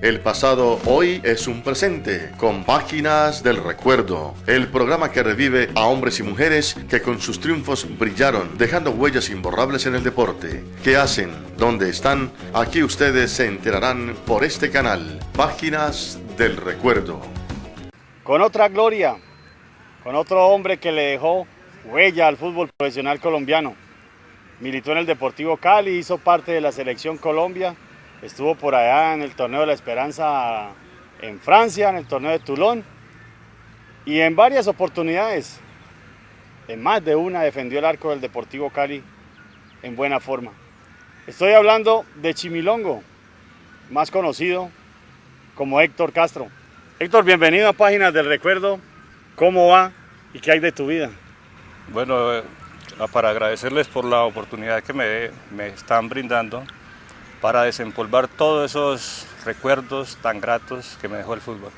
El pasado hoy es un presente, con Páginas del Recuerdo, el programa que revive a hombres y mujeres que con sus triunfos brillaron, dejando huellas imborrables en el deporte. ¿Qué hacen? ¿Dónde están? Aquí ustedes se enterarán por este canal, Páginas del Recuerdo. Con otra gloria, con otro hombre que le dejó huella al fútbol profesional colombiano. Militó en el Deportivo Cali, hizo parte de la Selección Colombia, estuvo por allá en el Torneo de la Esperanza en Francia, en el Torneo de Toulon, y en varias oportunidades, en más de una, defendió el arco del Deportivo Cali en buena forma. Estoy hablando de Chimilongo, más conocido como Héctor Castro. Héctor, bienvenido a Páginas del Recuerdo. ¿Cómo va y qué hay de tu vida? Bueno, para agradecerles por la oportunidad que me están brindando para desempolvar todos esos recuerdos tan gratos que me dejó el fútbol.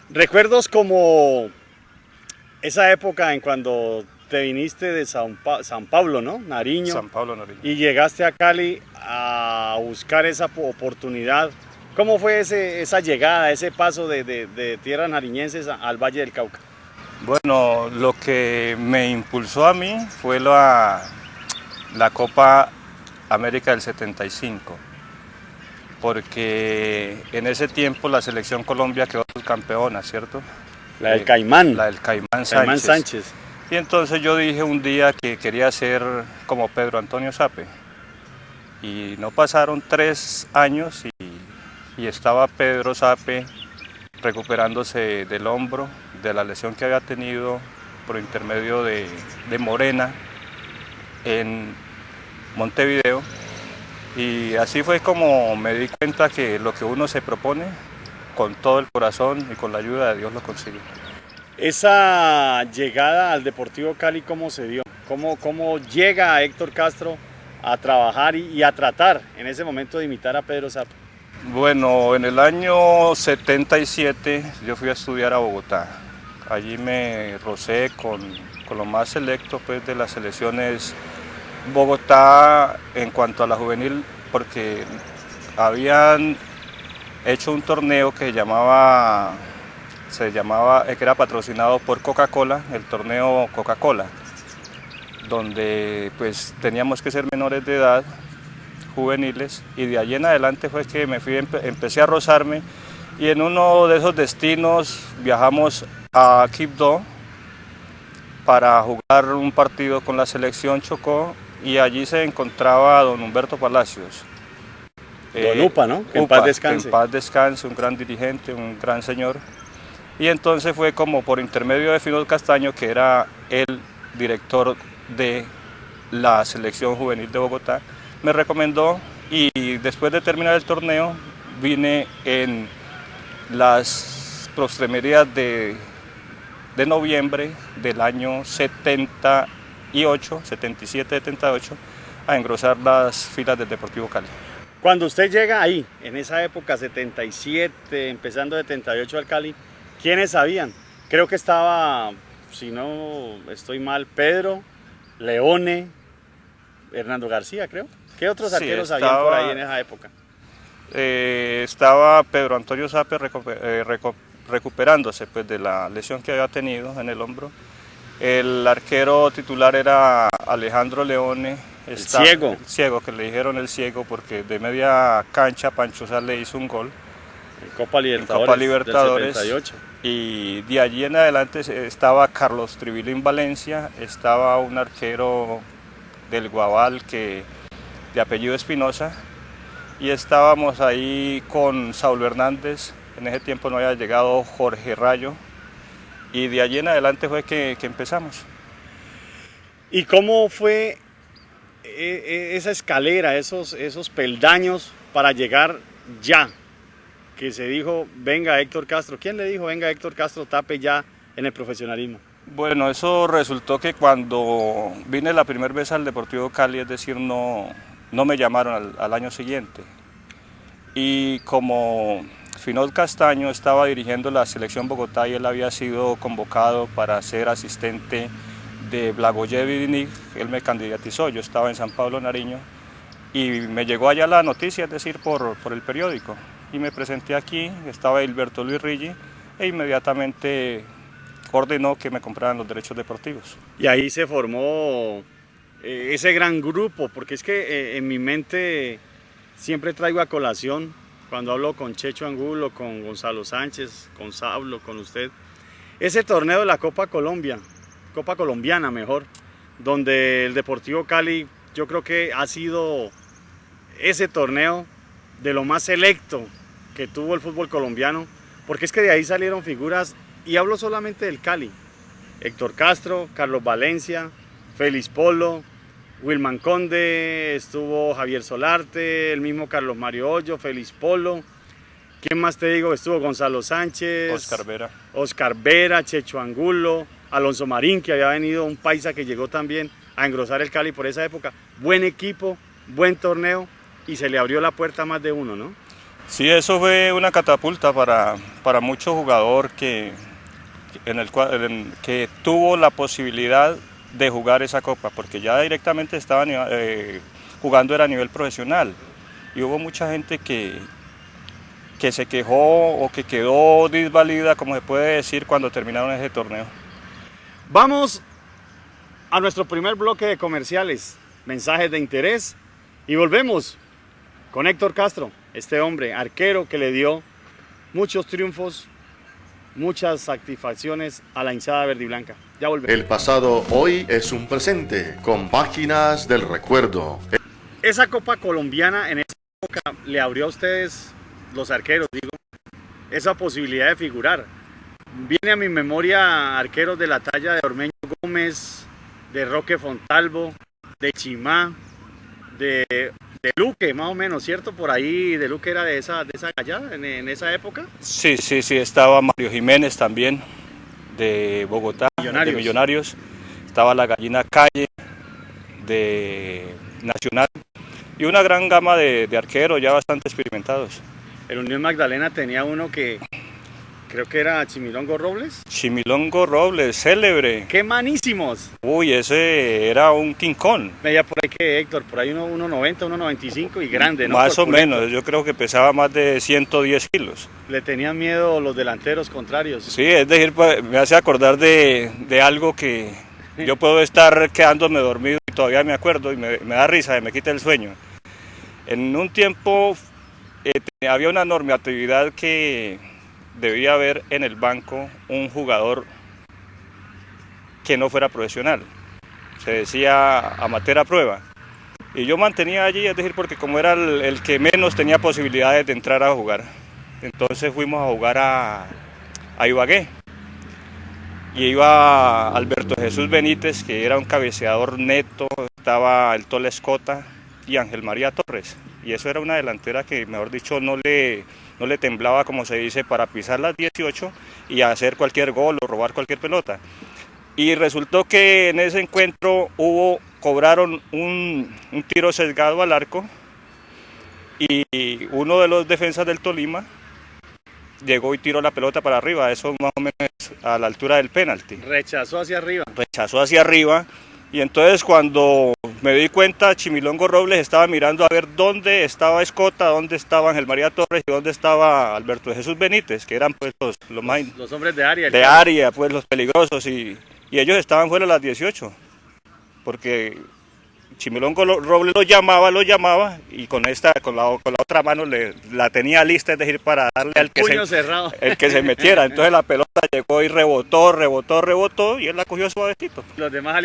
Recuerdos como esa época en cuando te viniste de San Pablo, ¿no? Nariño. San Pablo, Nariño. Y llegaste a Cali a buscar esa oportunidad. ¿Cómo fue esa llegada, ese paso de tierras nariñenses al Valle del Cauca? Bueno, lo que me impulsó a mí fue la Copa América del 75, porque en ese tiempo la selección Colombia quedó campeona, ¿cierto? La del Caimán. La del Caimán Sánchez. Y entonces yo dije un día que quería ser como Pedro Antonio Sape. Y no pasaron 3 años y estaba Pedro Sape recuperándose del hombro, de la lesión que había tenido por intermedio de Morena en Montevideo. Y así fue como me di cuenta que lo que uno se propone, con todo el corazón y con la ayuda de Dios lo consigue. Esa llegada al Deportivo Cali, ¿cómo se dio? ¿Cómo llega Héctor Castro a trabajar y a tratar en ese momento de imitar a Pedro Sape? Bueno, en el año 77 yo fui a estudiar a Bogotá. Allí me rocé con lo más selecto pues, de las selecciones Bogotá en cuanto a la juvenil, porque habían hecho un torneo que que era patrocinado por Coca-Cola, el torneo Coca-Cola, donde pues teníamos que ser menores de edad, juveniles, y de allí en adelante fue que empecé a rozarme, y en uno de esos destinos viajamos a Quibdó para jugar un partido con la selección Chocó, y allí se encontraba don Humberto Palacios. Don Upa, ¿no? Que en Upa, paz descanse. En paz descanse, un gran dirigente, un gran señor. Y entonces fue como por intermedio de Finol Castaño, que era el director de la selección juvenil de Bogotá, me recomendó, y después de terminar el torneo vine en las postrimerías de noviembre del año 77-78 a engrosar las filas del Deportivo Cali. Cuando usted llega ahí, en esa época 77, empezando 78 al Cali, ¿quiénes sabían? Creo que estaba, si no estoy mal, Pedro, Leone, Hernando García, creo. ¿Qué otros arqueros habían por ahí en esa época? Estaba Pedro Antonio Sape recuperándose pues, de la lesión que había tenido en el hombro. El arquero titular era Alejandro Leone. El ciego. El ciego, que le dijeron el ciego porque de media cancha Pancho Sá le hizo un gol. En Copa Libertadores del 78. Y de allí en adelante estaba Carlos Tribilín Valencia, estaba un arquero del Guabal de apellido Espinosa, y estábamos ahí con Saulo Hernández. En ese tiempo no había llegado Jorge Rayo, y de allí en adelante fue que empezamos. ¿Y cómo fue esa escalera, esos peldaños para llegar ya? Que se dijo, venga Héctor Castro. ¿Quién le dijo, venga Héctor Castro, tape ya en el profesionalismo? Bueno, eso resultó que cuando vine la primera vez al Deportivo Cali, es decir, no me llamaron al año siguiente. Y como Finol Castaño estaba dirigiendo la selección Bogotá y él había sido convocado para ser asistente de Blagojevic, él me candidatizó, yo estaba en San Pablo, Nariño, y me llegó allá la noticia, es decir, por el periódico. y me presenté aquí, estaba Hilberto Luis Riggi e inmediatamente ordenó que me compraran los derechos deportivos. Y ahí se formó ese gran grupo, porque es que en mi mente siempre traigo a colación, cuando hablo con Checho Angulo, con Gonzalo Sánchez, con Sablo, con usted, ese torneo de la Copa Colombia, Copa Colombiana mejor, donde el Deportivo Cali yo creo que ha sido ese torneo de lo más selecto que tuvo el fútbol colombiano, porque es que de ahí salieron figuras, y hablo solamente del Cali: Héctor Castro, Carlos Valencia, Félix Polo, Wilman Conde, estuvo Javier Solarte, el mismo Carlos Mario Hoyo, Félix Polo. ¿Quién más te digo? Estuvo Gonzalo Sánchez, Oscar Vera, Checho Angulo, Alonso Marín, que había venido, un paisa que llegó también a engrosar el Cali por esa época. Buen equipo, buen torneo, y se le abrió la puerta a más de uno, ¿no? Sí, eso fue una catapulta para mucho jugador que tuvo la posibilidad de jugar esa copa, porque ya directamente estaban jugando era a nivel profesional, y hubo mucha gente que se quejó o que quedó desvalida, como se puede decir, cuando terminaron ese torneo. Vamos a nuestro primer bloque de comerciales, mensajes de interés, y volvemos con Héctor Castro, este hombre arquero que le dio muchos triunfos, muchas satisfacciones a la hinchada verde y blanca. Ya volvemos. El pasado hoy es un presente con páginas del recuerdo. Esa Copa Colombiana en esa época le abrió a ustedes, los arqueros, digo, esa posibilidad de figurar. Viene a mi memoria arqueros de la talla de Ormeño Gómez, de Roque Fontalvo, de Chimá, de Luque, más o menos, ¿cierto? Por ahí de Luque era de esa gallada en esa época. Sí, estaba Mario Jiménez también, de Bogotá, de Millonarios. Estaba la Gallina Calle, de Nacional, y una gran gama de arqueros ya bastante experimentados. El Unión Magdalena tenía uno que creo que era Chimilongo Robles. Chimilongo Robles, célebre. ¡Qué manísimos! Uy, ese era un King Kong. Veía por ahí que Héctor, por ahí 1.90, 1.95 y grande, ¿no? Más o menos, yo creo que pesaba más de 110 kilos. Le tenían miedo los delanteros contrarios. Sí, es decir, me hace acordar de algo que yo puedo estar quedándome dormido y todavía me acuerdo y me da risa, me quita el sueño. En un tiempo había una normatividad que debía haber en el banco un jugador que no fuera profesional, se decía amateur a prueba, y yo mantenía allí, es decir, porque como era el que menos tenía posibilidades de entrar a jugar, entonces fuimos a jugar a Ibagué, y iba Alberto Jesús Benítez, que era un cabeceador neto, estaba el Tole Escota y Ángel María Torres, y eso era una delantera que, mejor dicho, no le temblaba, como se dice, para pisar las 18 y hacer cualquier gol o robar cualquier pelota. Y resultó que en ese encuentro cobraron un tiro sesgado al arco, y uno de los defensas del Tolima llegó y tiró la pelota para arriba, eso más o menos a la altura del penalti. Rechazó hacia arriba. Y entonces cuando me di cuenta, Chimilongo Robles estaba mirando a ver dónde estaba Escota, dónde estaba Ángel María Torres y dónde estaba Alberto Jesús Benítez, que eran pues los hombres de área. De área, pues los peligrosos, y ellos estaban fuera de las 18, porque Chimilongo Robles lo llamaba y con la otra mano la tenía lista, es decir, para darle al el que se metiera. Entonces la pelota llegó y rebotó y él la cogió suavecito. Los demás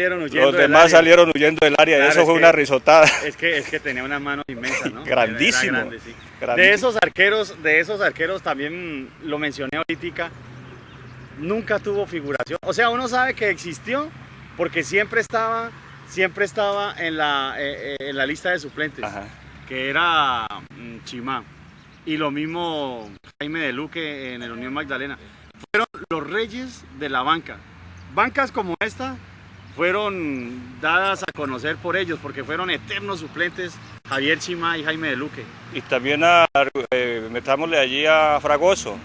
salieron huyendo del área. Claro, eso fue una risotada. Es que tenía unas manos inmensas, ¿no? Grandísimo. Era grande, sí. De esos arqueros también lo mencioné ahorita, nunca tuvo figuración. O sea, uno sabe que existió porque siempre estaba en la lista de suplentes. Ajá. Que era Chimá, y lo mismo Jaime de Luque en el Unión Magdalena. Fueron los reyes de la banca. Bancas como esta fueron dadas a conocer por ellos, porque fueron eternos suplentes Javier Chimá y Jaime de Luque. Y también metámosle allí a Fragoso,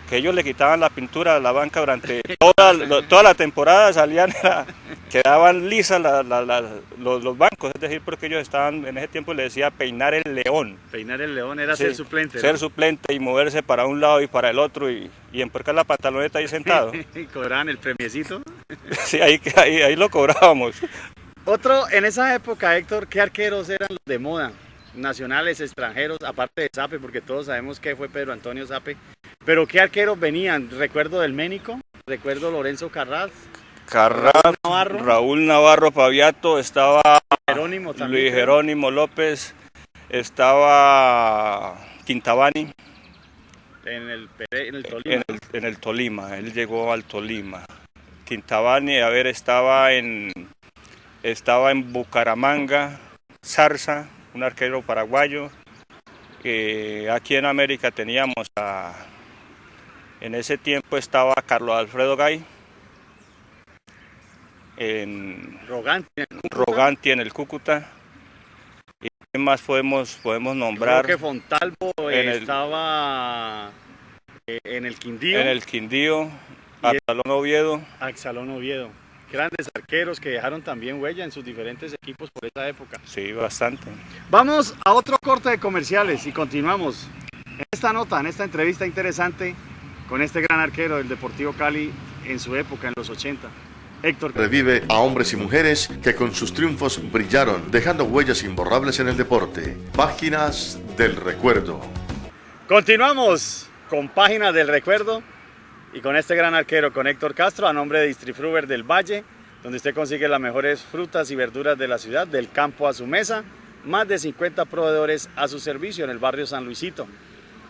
que ellos le quitaban la pintura a la banca durante toda la temporada, salían quedaban lisas los bancos, es decir, porque ellos estaban, en ese tiempo le decía peinar el león. Peinar el león era Sí, ser suplente, ser ¿no? suplente y moverse para un lado y para el otro y empujar la pantaloneta ahí sentado. Y cobraban el premiecito. Sí, ahí lo cobrábamos. Otro, en esa época, Héctor, ¿qué arqueros eran los de moda? Nacionales, extranjeros, aparte de Sape, porque todos sabemos que fue Pedro Antonio Sape. Pero ¿qué arqueros venían? Recuerdo del Ménico, recuerdo Lorenzo Carrás, Raúl Navarro Paviato, estaba Jerónimo también. Luis Jerónimo López, estaba Quintabani. En el Tolima. En el Tolima, él llegó al Tolima. Quintabani, estaba en Bucaramanga, Zarza, un arquero paraguayo. Aquí en América teníamos en ese tiempo estaba Carlos Alfredo Gay, en Roganti en el Cúcuta. ¿Y qué más podemos nombrar? Creo que Fontalvo estaba en el Quindío. En el Quindío, Axalón Oviedo. Grandes arqueros que dejaron también huella en sus diferentes equipos por esa época. Sí, bastante. Vamos a otro corte de comerciales y continuamos en esta nota, en esta entrevista interesante con este gran arquero del Deportivo Cali en su época, en los 80. Héctor. Revive a hombres y mujeres que con sus triunfos brillaron, dejando huellas imborrables en el deporte. Páginas del recuerdo. Continuamos con Páginas del Recuerdo y con este gran arquero, con Héctor Castro, a nombre de Distrifruber del Valle, donde usted consigue las mejores frutas y verduras de la ciudad, del campo a su mesa, más de 50 proveedores a su servicio en el barrio San Luisito.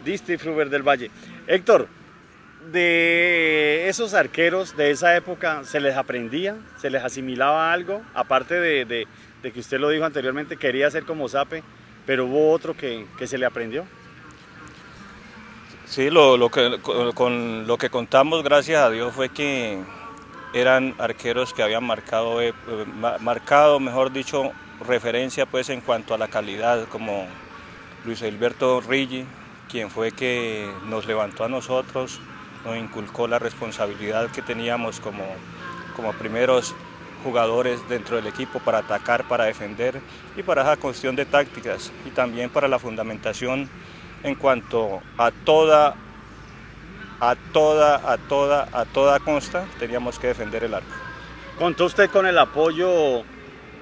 Distrifruber del Valle. Héctor, de esos arqueros de esa época, ¿se les aprendía? ¿Se les asimilaba algo? Aparte de que usted lo dijo anteriormente, quería ser como Sape, pero hubo otro que se le aprendió. Sí, con lo que contamos, gracias a Dios, fue que eran arqueros que habían marcado, mejor dicho, referencia pues en cuanto a la calidad, como Luis Alberto Riggi, quien fue que nos levantó a nosotros, nos inculcó la responsabilidad que teníamos como primeros jugadores dentro del equipo para atacar, para defender y para esa cuestión de tácticas y también para la fundamentación en cuanto a toda consta teníamos que defender el arco. ¿Contó usted con el apoyo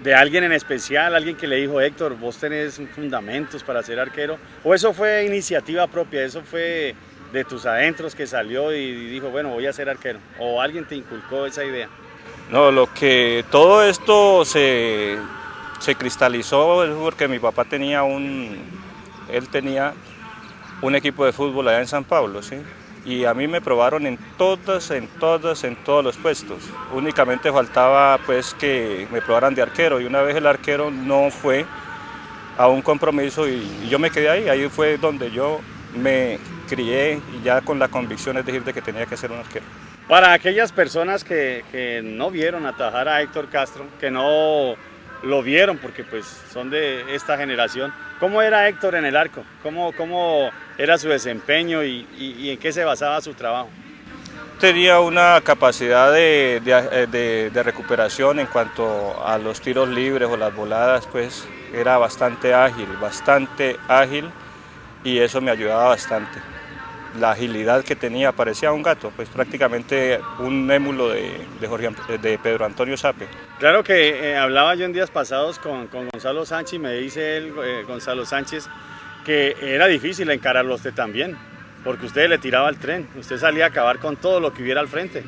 de alguien en especial, alguien que le dijo, Héctor, vos tenés fundamentos para ser arquero? ¿O eso fue iniciativa propia, eso fue de tus adentros que salió y dijo, bueno, voy a ser arquero? ¿O alguien te inculcó esa idea? No, todo esto se cristalizó porque mi papá tenía él tenía un equipo de fútbol allá en San Pablo, ¿sí? Y a mí me probaron en todos los puestos. Únicamente faltaba pues que me probaran de arquero y una vez el arquero no fue a un compromiso y yo me quedé ahí fue donde yo me crié y ya con la convicción es decir de que tenía que ser un arquero. Para aquellas personas que no vieron atajar a Héctor Castro, que no lo vieron porque pues son de esta generación, ¿cómo era Héctor en el arco? ¿Cómo era su desempeño y en qué se basaba su trabajo? Tenía una capacidad de recuperación en cuanto a los tiros libres o las voladas, pues era bastante ágil y eso me ayudaba bastante. La agilidad que tenía, parecía un gato, pues prácticamente un émulo de Pedro Antonio Sape. Claro que hablaba yo en días pasados con Gonzalo Sánchez y me dice él, Gonzalo Sánchez, que era difícil encararlo a usted también, porque usted le tiraba el tren, usted salía a acabar con todo lo que hubiera al frente.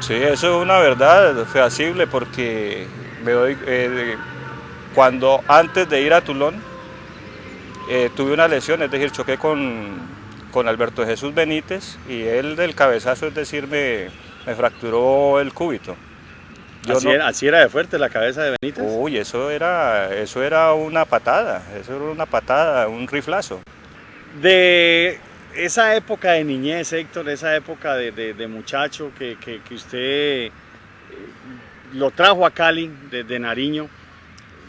Sí, eso es una verdad fehacible porque cuando antes de ir a Tulón tuve una lesión, es decir, choqué con Alberto Jesús Benítez y él del cabezazo, es decir, me fracturó el cúbito. ¿Así era de fuerte la cabeza de Benítez? Uy, eso era una patada, un riflazo. De esa época de niñez, Héctor, esa época de muchacho que usted lo trajo a Cali desde Nariño,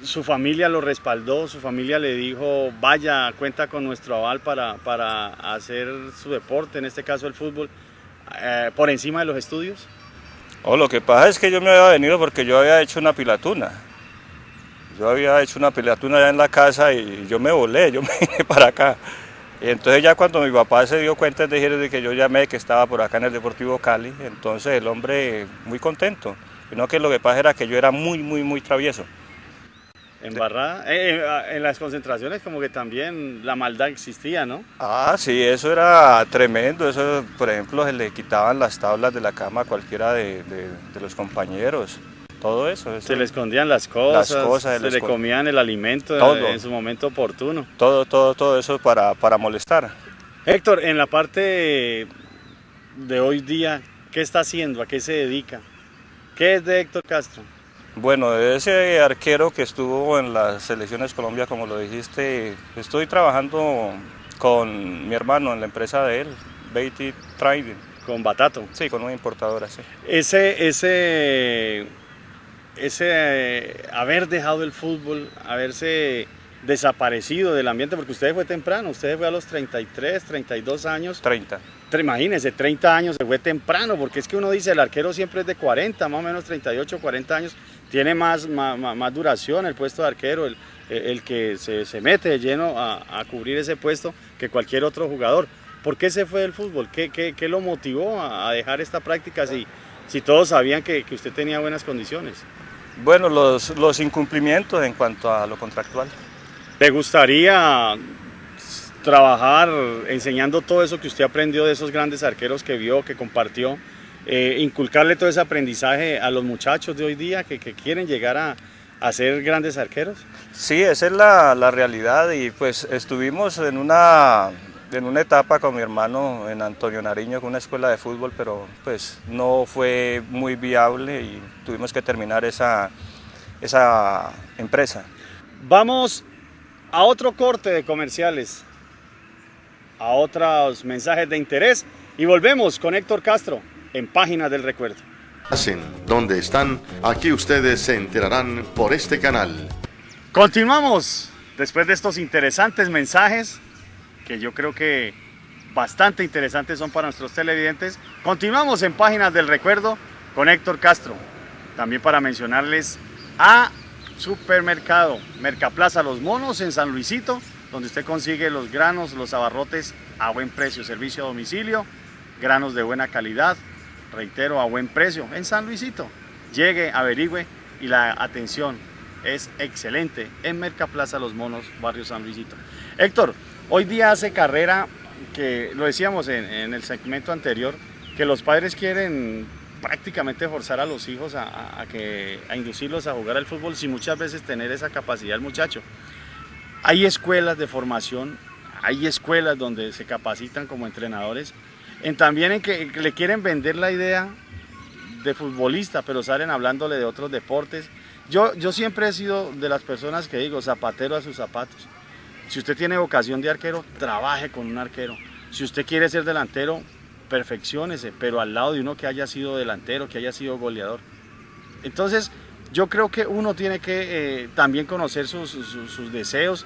su familia lo respaldó, su familia le dijo, vaya, cuenta con nuestro aval para hacer su deporte, en este caso el fútbol, por encima de los estudios. O lo que pasa es que yo me había venido porque yo había hecho una pilatuna. Yo había hecho una pilatuna allá en la casa y yo me volé, yo me vine para acá. Y entonces ya cuando mi papá se dio cuenta de que yo llamé, que estaba por acá en el Deportivo Cali, entonces el hombre muy contento. Sino que lo que pasa era que yo era muy travieso. En Barra, en las concentraciones como que también la maldad existía, ¿no? Ah, sí, eso era tremendo. Eso, por ejemplo, se le quitaban las tablas de la cama a cualquiera de los compañeros. Todo eso. Se le escondían las cosas se le comían el alimento todo, en su momento oportuno. Todo eso para molestar. Héctor, en la parte de hoy día, ¿qué está haciendo? ¿A qué se dedica? ¿Qué es de Héctor Castro? Bueno, de ese arquero que estuvo en las selecciones Colombia, como lo dijiste, estoy trabajando con mi hermano en la empresa de él, Beatty Trading. ¿Con Batato? Sí, con una importadora, sí. Ese haber dejado el fútbol, haberse desaparecido del ambiente, porque usted fue temprano, usted fue a los 33, 32 años. 30. Imagínese, 30 años se fue temprano, porque es que uno dice, el arquero siempre es de 40, más o menos 38, 40 años, tiene más duración el puesto de arquero, el que se mete de lleno a cubrir ese puesto que cualquier otro jugador. ¿Por qué se fue del fútbol? ¿Qué lo motivó a dejar esta práctica si todos sabían que usted tenía buenas condiciones? Bueno, los incumplimientos en cuanto a lo contractual. ¿Le gustaría trabajar enseñando todo eso que usted aprendió de esos grandes arqueros que vio, que compartió, inculcarle todo ese aprendizaje a los muchachos de hoy día que quieren llegar a ser grandes arqueros? Sí, esa es la realidad y pues estuvimos en una etapa con mi hermano en Antonio Nariño con una escuela de fútbol, pero pues no fue muy viable y tuvimos que terminar esa empresa. Vamos a otro corte de comerciales, a otros mensajes de interés y volvemos con Héctor Castro en Páginas del Recuerdo. ¿Dónde están? Aquí ustedes se enterarán por este canal. Continuamos después de estos interesantes mensajes que yo creo que bastante interesantes son para nuestros televidentes. Continuamos en Páginas del Recuerdo con Héctor Castro. También para mencionarles a Supermercado Mercaplaza Los Monos en San Luisito, donde usted consigue los granos, los abarrotes a buen precio, servicio a domicilio, granos de buena calidad, reitero, a buen precio en San Luisito. Llegue, averigüe y la atención es excelente en Mercaplaza Los Monos, barrio San Luisito. Héctor, hoy día hace carrera, que lo decíamos en el segmento anterior, que los padres quieren prácticamente forzar a los hijos a inducirlos a jugar al fútbol sin muchas veces tener esa capacidad el muchacho. Hay escuelas de formación, hay escuelas donde se capacitan como entrenadores, también en que le quieren vender la idea de futbolista, pero salen hablándole de otros deportes. Yo siempre he sido de las personas que digo, zapatero a sus zapatos. Si usted tiene vocación de arquero, trabaje con un arquero. Si usted quiere ser delantero, perfecciónese, pero al lado de uno que haya sido delantero, que haya sido goleador. Entonces, yo creo que uno tiene que también conocer sus deseos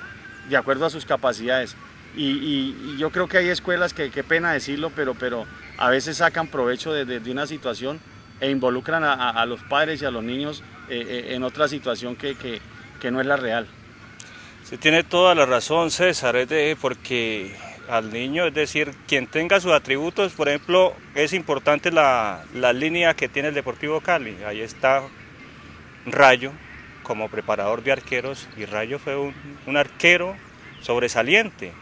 de acuerdo a sus capacidades. Y yo creo que hay escuelas que, qué pena decirlo, pero a veces sacan provecho de una situación e involucran a los padres y a los niños en otra situación que no es la real. Sí, tiene toda la razón, César, porque al niño, es decir, quien tenga sus atributos, por ejemplo, es importante la línea que tiene el Deportivo Cali. Ahí está Rayo como preparador de arqueros y Rayo fue un arquero sobresaliente.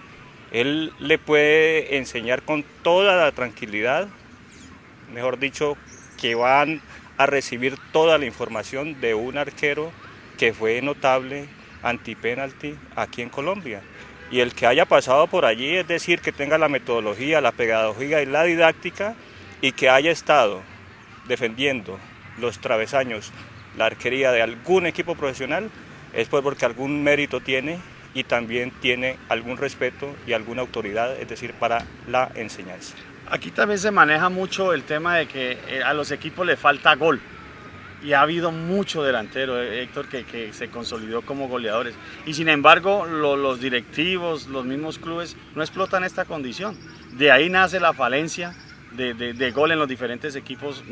Él le puede enseñar con toda la tranquilidad, mejor dicho, que van a recibir toda la información de un arquero que fue notable antipenalti aquí en Colombia. Y el que haya pasado por allí, es decir, que tenga la metodología, la pedagogía y la didáctica y que haya estado defendiendo los travesaños, la arquería de algún equipo profesional, es pues porque algún mérito tiene y también tiene algún respeto y alguna autoridad, es decir, para la enseñanza. Aquí también se maneja mucho el tema de que a los equipos le falta gol. Y ha habido mucho delantero, Héctor, que se consolidó como goleadores. Y sin embargo, los directivos, los mismos clubes, no explotan esta condición. De ahí nace la falencia de gol en los diferentes equipos,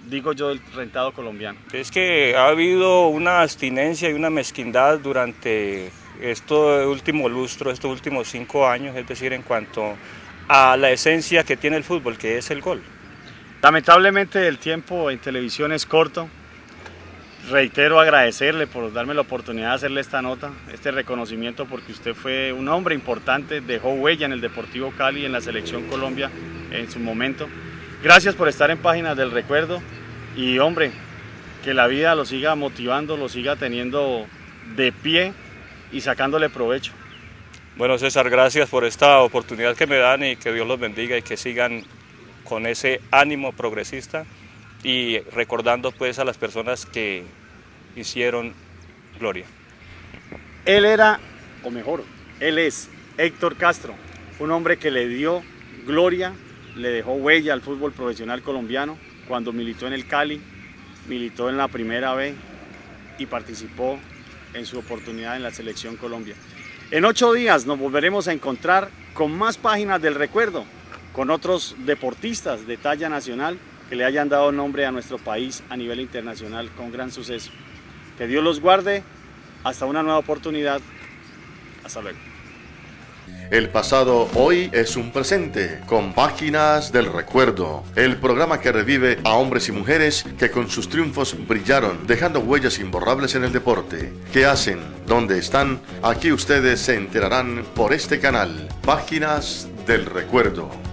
digo yo, del rentado colombiano? Es que ha habido una abstinencia y una mezquindad durante este último lustro, estos últimos 5 años, es decir, en cuanto a la esencia que tiene el fútbol, que es el gol. Lamentablemente el tiempo en televisión es corto. Reitero agradecerle por darme la oportunidad de hacerle esta nota, este reconocimiento, porque usted fue un hombre importante, dejó huella en el Deportivo Cali, en la Selección Colombia en su momento. Gracias por estar en Páginas del Recuerdo y, hombre, que la vida lo siga motivando, lo siga teniendo de pie y sacándole provecho. Bueno, César, gracias por esta oportunidad que me dan y que Dios los bendiga y que sigan con ese ánimo progresista y recordando pues a las personas que hicieron gloria. Él era, o mejor, él es Héctor Castro, un hombre que le dio gloria, le dejó huella al fútbol profesional colombiano cuando militó en el Cali, militó en la Primera B y participó en su oportunidad en la Selección Colombia. En 8 días nos volveremos a encontrar con más Páginas del Recuerdo, con otros deportistas de talla nacional que le hayan dado nombre a nuestro país a nivel internacional con gran suceso. Que Dios los guarde, hasta una nueva oportunidad, hasta luego. El pasado hoy es un presente con Páginas del Recuerdo, el programa que revive a hombres y mujeres que con sus triunfos brillaron, dejando huellas imborrables en el deporte. ¿Qué hacen? ¿Dónde están? Aquí ustedes se enterarán por este canal. Páginas del Recuerdo.